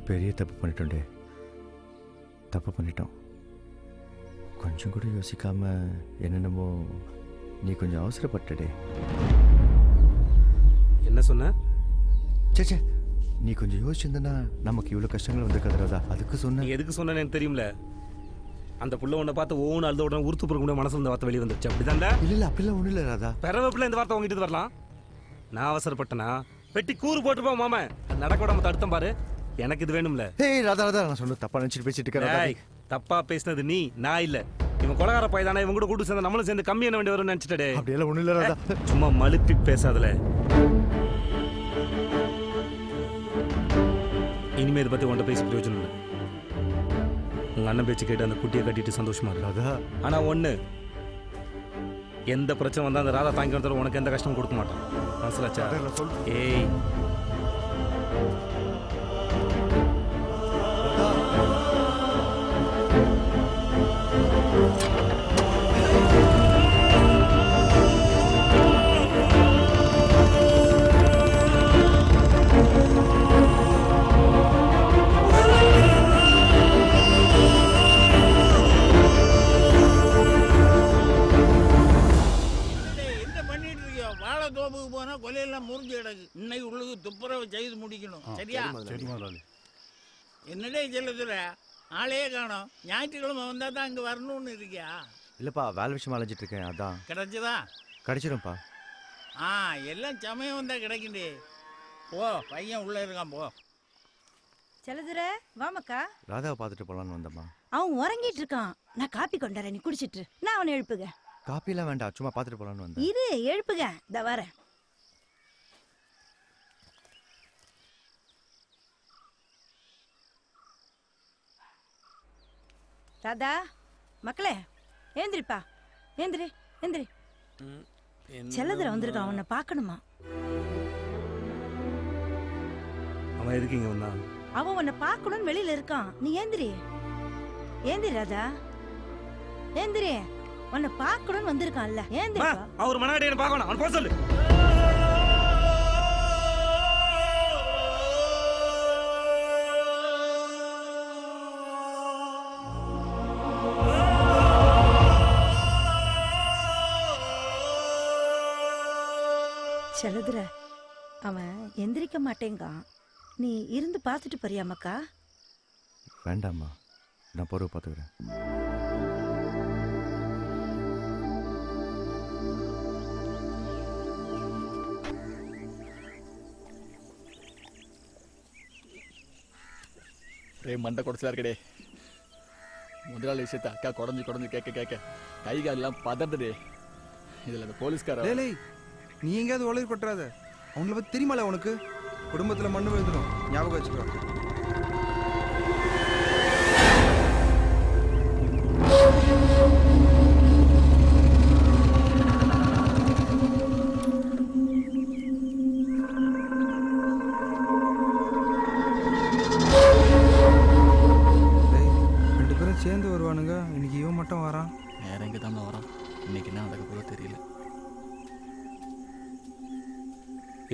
பெரிய தப்பு பண்ணிட்டோண்டே. தப்பு பண்ணிட்டோம். கொஞ்சம் கூட யோசிக்காம என்னென்னமோ. நீ கொஞ்சம் அவசரப்பட்டடே. என்ன சொன்ன? சே, நீ கொஞ்சம் யோசிச்சிருந்தனா நமக்கு இவ்வளோ கஷ்டங்கள் வந்திருக்காதா? அதுக்கு சொன்ன. எதுக்கு சொன்னேன்னு எனக்கு தெரியும்ல. அந்த புள்ள உன்னை பார்த்து ஓன்னு அழுத உடனே உறுத்து போகிற கூட மனசுல இந்த வார்த்தை வெளியே வந்துருச்சு. அப்படிதான்ல? இல்லை அப்படிலாம் ஒன்றும் இல்லை ராதா. பிறவப்பில் இந்த வார்த்தை உங்ககிட்ட வரலாம். நான் அவசரப்பட்டனா வெட்டி கூறு போட்டுப்போம் மாமா. நடக்க விடாம தடுத்தம் பாரு. எனக்கு இது வேணும்ல. ஏய் ராதா ராதா, நான் சொன்ன தப்பா நினைச்சிட்டு பேசிட்டு இருக்கேன். தப்பா பேசினது நீ, நான் இல்ல. இவன் கொலகார பையதானே, இவன் கூட கூட்டு சேர்ந்து நம்மளும் சேர்ந்து கம்மி என்ன வேண்டி வரும்னு நினைச்சிட்டே. அப்படியெல்லாம் ஒன்றும் இல்லை ராதா. சும்மா மழுப்பி பேசாதல. இனிமே இதை பத்தி உன்கிட்ட பேசி பிரயோஜனம் இல்லை. உங்க அண்ணன் பேச்சு கேட்டு அந்த குட்டியை கட்டிட்டு சந்தோஷமா ராதா. ஆனா ஒண்ணு, எந்த பிரச்சனை வந்தா அந்த ராதா தாங்கி வந்தாலும் உனக்கு எந்த கஷ்டமும் கொடுக்க மாட்டான். மனசிலாச்சா? ஏய், கொலையெல்லாம் முறிஞ்சு கிடக்கு. இன்னைக்கு உள்ளது துப்புரவை செய்து முடிக்கணும். சரியா? என்னடே செல்லதுல ஆளே காணோம். ஞாயிற்றுக்கிழமை வந்தா தான் அங்க வரணும்னு இருக்கியா? இல்லப்பா, வேலை விஷயமா அலைஞ்சிட்டு இருக்கேன். அதான். கிடைச்சதா? கிடைச்சிடும்ப்பா. எல்லாம் சமயம் வந்தா கிடைக்குண்டே. போ, பையன் உள்ள இருக்கான். போ செல்லதுர, வாமக்கா. ராதாவை பார்த்துட்டு போலான்னு வந்தம்மா. அவன் உறங்கிட்டு இருக்கான். நான் காப்பி கொண்டாரேன், நீ குடிச்சிட்டு. நான் அவனை எழுப்புக. காப்பிலாம் வேண்டாம், சும்மா பார்த்துட்டு போலான்னு வந்தேன். இரு, எழுப்புக. இந்த வரேன். ராதா, மக்களே ஏந்திரிப்பா. ஏந்திரி ஏந்திரி. செல்லதுர வந்திருக்கான், அவனை பார்க்கணுமா? அவன் எதுக்கு இங்க வந்தான்? அவன் உன்னை பார்க்கணும்னு வெளியில இருக்கான். நீ ஏந்திரி. ஏந்திரி ராதா, ஏந்திரி. உன்னை பார்க்கணும்னு வந்திருக்கான்ல, ஏந்திரி. அவர் மனாடி என்ன பார்க்கணும், அவன் போக சொல்லு. செல்லதுர, அவன் எந்திரிக்க மாட்டேங்கான். நீ இருந்து பார்த்துட்டு போறியாமக்கா? வேண்டாம்மா, நான் பொறுவை பார்த்துக்கிறேன். மண்டை குடச்சலா இருக்கடே. முதலாளி விஷயத்த அக்கா குடஞ்சு கேட்க கை காலெல்லாம் பதறதுடே. இதுல அந்த போலீஸ்கார நீ எங்கேயாவது உளறி கொட்டுறாத. அவங்கள பத்தி தெரியுமால உனக்கு? குடும்பத்துல மண்ணு விழுந்துடும், ஞாபகம் வச்சுக்கோ. ரெண்டு பேரும் சேர்ந்து வருவானுங்க. இன்னைக்கு இவன் மட்டும் வரான். வேற எங்க தான் வரான். இன்னைக்கு என்ன நடக்க போதோ தெரியல.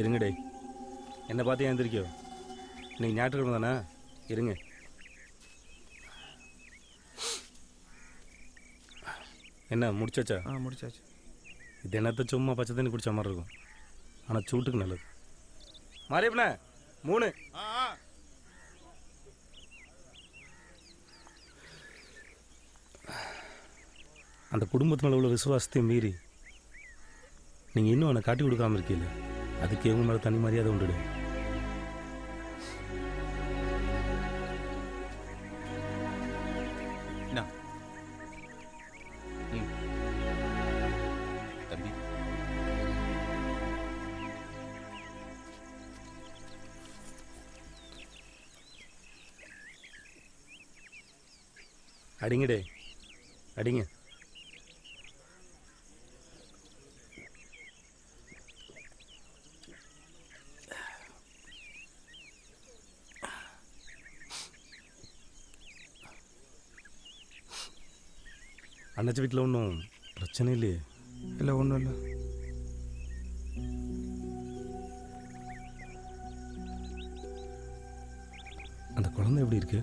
இருங்கடே, என்னை பார்த்து ஏந்திரிக்கோ. இன்னைக்கு ஞாயிற்றுக்கிழமை தானே? இருங்க. என்ன முடிச்சாச்சா? முடிச்சாச்சு. இது என்னத்த சும்மா பச்சை தண்ணி குடிச்ச மாதிரி இருக்கும், ஆனால் சூட்டுக்கு நல்லது. மாரியப்பண்ண 3. அந்த குடும்பத்தினால உள்ள விசுவாசத்தையும் மீறி நீங்கள் இன்னும் அவனை காட்டி கொடுக்காம இருக்கீங்க. அதுக்கு எவங்க மேலே தனி மரியாதை உண்டுடு. தம்பி, அடிங்கடே, அடிங்க. அண்ணாச்சி வீட்டில் ஒன்றும் பிரச்சனை இல்லையே? இல்லை, ஒன்றும் இல்லை. அந்த குழந்தை எப்படி இருக்கு?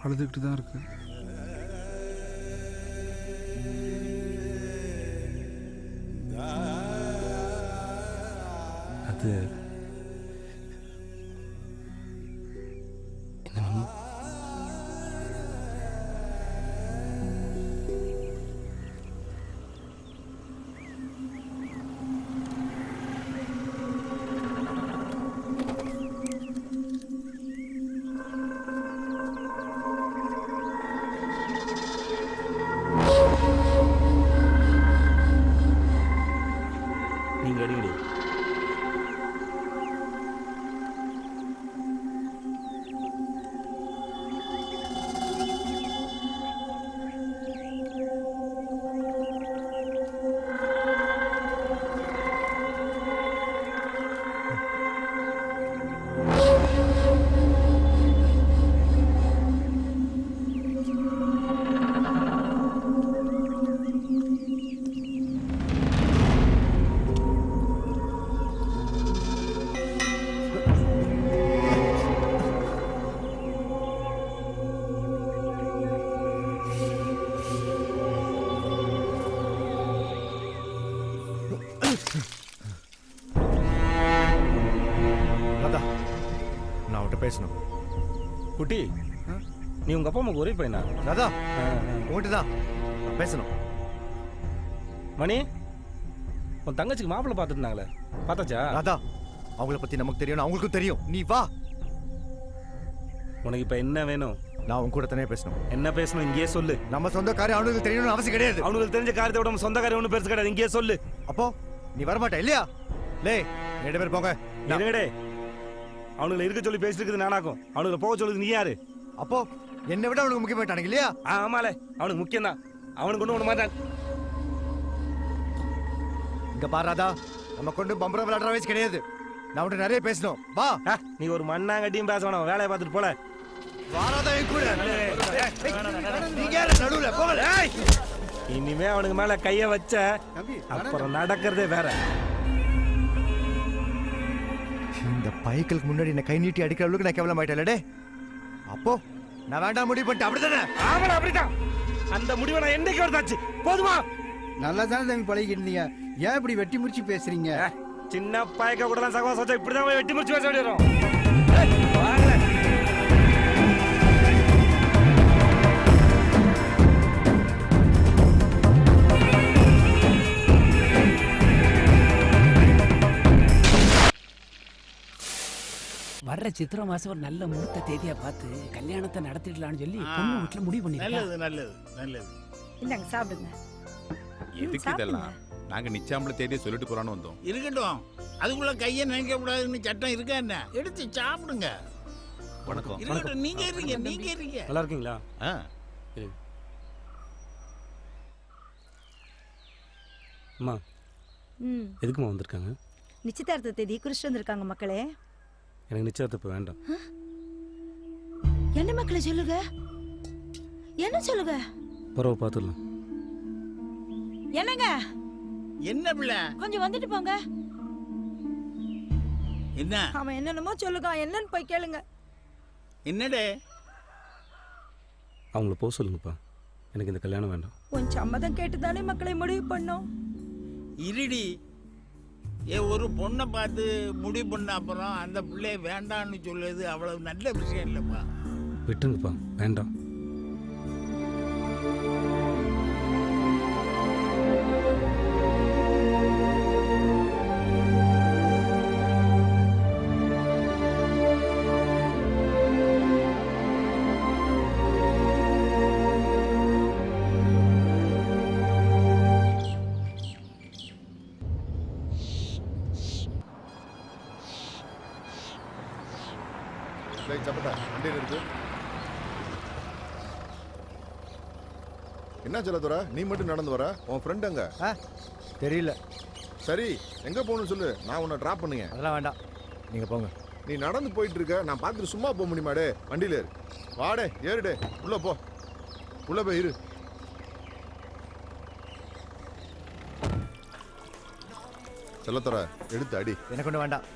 அழுதுகிட்டு தான் இருக்கு. அது என்னமோ நீங்க அடிக்கடி ராதா, நான் அவன்கிட்ட பேசணும். குட்டி, நீ உங்க அப்பா அம்மாக்கு ஒரே பையனா? ராதா, ஆ, ஆ. உன்கிட்ட தான் நான் பேசணும். மணி, உன் தங்கச்சிக்கு மாப்பிள்ளை பார்த்துட்டு இருந்தாங்களே, பார்த்தாச்சா? ராதா, அவங்கள பத்தி நமக்கு தெரியும், அவங்களுக்கும் தெரியும். நீ வா. உனக்கு இப்ப என்ன வேணும்? நான் உன் கூட தானே பேசணும். என்ன பேசணும் இங்கேயே சொல்லு. நம்ம சொந்த காரியம் அவனுக்கு தெரியணும்னு அவசியம் கிடையாது. அவனுக்கு தெரிஞ்ச காரியத்தை விட நம்ம சொந்த காரியம் ஒன்றும் பெருசு கிடையாது. இங்கேயே சொல்லு. அப்போ நீ வரமாட்ட இல்லையா? லே, 2 பேர் போங்க. இருங்கடே, அவனுங்களை இருக்க சொல்லி பேசிட்டு இருக்குது நானாக்கும். அவனுங்களை போக சொல்லுது நீ யாரு? அப்போ என்னை விட அவனுக்கு முக்கியமாயிட்டானுங்க இல்லையா? ஆமாலே, அவனுக்கு முக்கியம் தான். அவனுக்கு ஒன்றும் மாட்டான். இங்க பாரு ராதா, நம்ம கொண்டு பம்பரம் விளையாடுற வயசு கிடையாது. நான் உன்கிட்ட நிறைய பேசணும். வா. நீ ஒரு மண்ணாங்கட்டியும் பேச வேணாம், வேலையை பார்த்துட்டு போல. வாராதா என் கூட. நீங்க யாரு நடுவுல? போகல. இனிமே அவனுக்கு மேல கைய வச்ச அப்புறம் நடக்கிறதே வேற. இந்த பைக்களுக்கு முன்னாடி என்ன கை நீட்டி அடிக்கிற அளவுக்கு நான் கேவலம் ஆயிட்டேன்டே. அப்போ நான் வேண்டாம் முடிவு பண்ணிட்டேன், அப்படித்தானே? ஆமாடா, அப்படித்தான். அந்த முடிவை நான் என்னைக்கு வருதாச்சு? போதுமா? நல்லா தானே தம்பி பழகிட்டு இருந்தீங்க, ஏன் இப்படி வெட்டி முடிச்சு பேசுறீங்க? சின்ன பாய்க்க கூட சகவாசம் வச்சா இப்படிதான் வெட்டி முடிச்சு பேச வேண்டியதும். வர்ற சித்திரை மாசம் ஒரு நல்ல முகூர்த்த தேதியா பார்த்து கல்யாணத்தை நடத்திடலாம்னு சொல்லி பொண்ணு வீட்டுல முடிவு பண்ணிருக்கா. நல்லது நல்லது நல்லது. இந்தாங்க சாப்பிடுங்க. எதுக்கு இதெல்லாம்? நாங்க நிச்சாம்பள தேதியை சொல்லிட்டு போறான்னு வந்தோம். இருக்கட்டும், அதுக்குள்ள கையை நினைக்க கூடாதுன்னு சட்டம் இருக்கா என்ன? எடுத்து சாப்பிடுங்க. வணக்கம். இருக்கட்டும், நீங்க இருக்கீங்க, நீங்க இருக்கீங்க. நல்லா இருக்கீங்களா? ஆ, அம்மா, ம், எதுக்குமா வந்திருக்காங்க? நிச்சயதார்த்த தேதி குறிச்சிட்டு வந்திருக்காங்க மக்களே. எனக்கு நிச்சயத்தை இப்போ வேண்டாம். என்ன மக்களே சொல்லுங்க, என்ன சொல்லுங்க? பரவ பார்த்துடலாம். என்னங்க, என்ன பிள்ளை? கொஞ்சம் வந்துட்டு போங்க. என்ன அவன் என்னென்னமோ சொல்லுங்க, என்னன்னு போய் கேளுங்க. என்னடே? அவங்கள போக சொல்லுங்கப்பா, எனக்கு இந்த கல்யாணம் வேண்டாம். உன் சம்மதம் கேட்டுதானே மக்களை முடிவு பண்ணோம். இருடி, ஒரு பொண்ணை பார்த்து முடிவு பண்ண அப்புறம் அந்த பிள்ளைய வேண்டான்னு சொல்லுது அவ்வளவு நல்ல விஷயம் இல்லைப்பா. விட்டுருங்கப்பா, வேண்டாம். என்ன செல்லதுரை, நீ மட்டும் நடந்து வர? உன் ஃப்ரெண்ட் அங்க? தெரியல. சரி, எங்க போகணும்னு சொல்லு, நான் உன்னை டிராப் பண்ணுங்க. அதெல்லாம் வேண்டாம், நீங்க போங்க. நீ நடந்து போயிட்டு இருக்க, நான் பார்த்துட்டு சும்மா போக முடியுமாடே? வண்டியில ஏறு. வாடே, ஏறுடே, உள்ள போ, உள்ள போய் இரு. செல்லத்துறை, எடுத்து அடி. எனக்கு ஒன்றும் வேண்டாம்.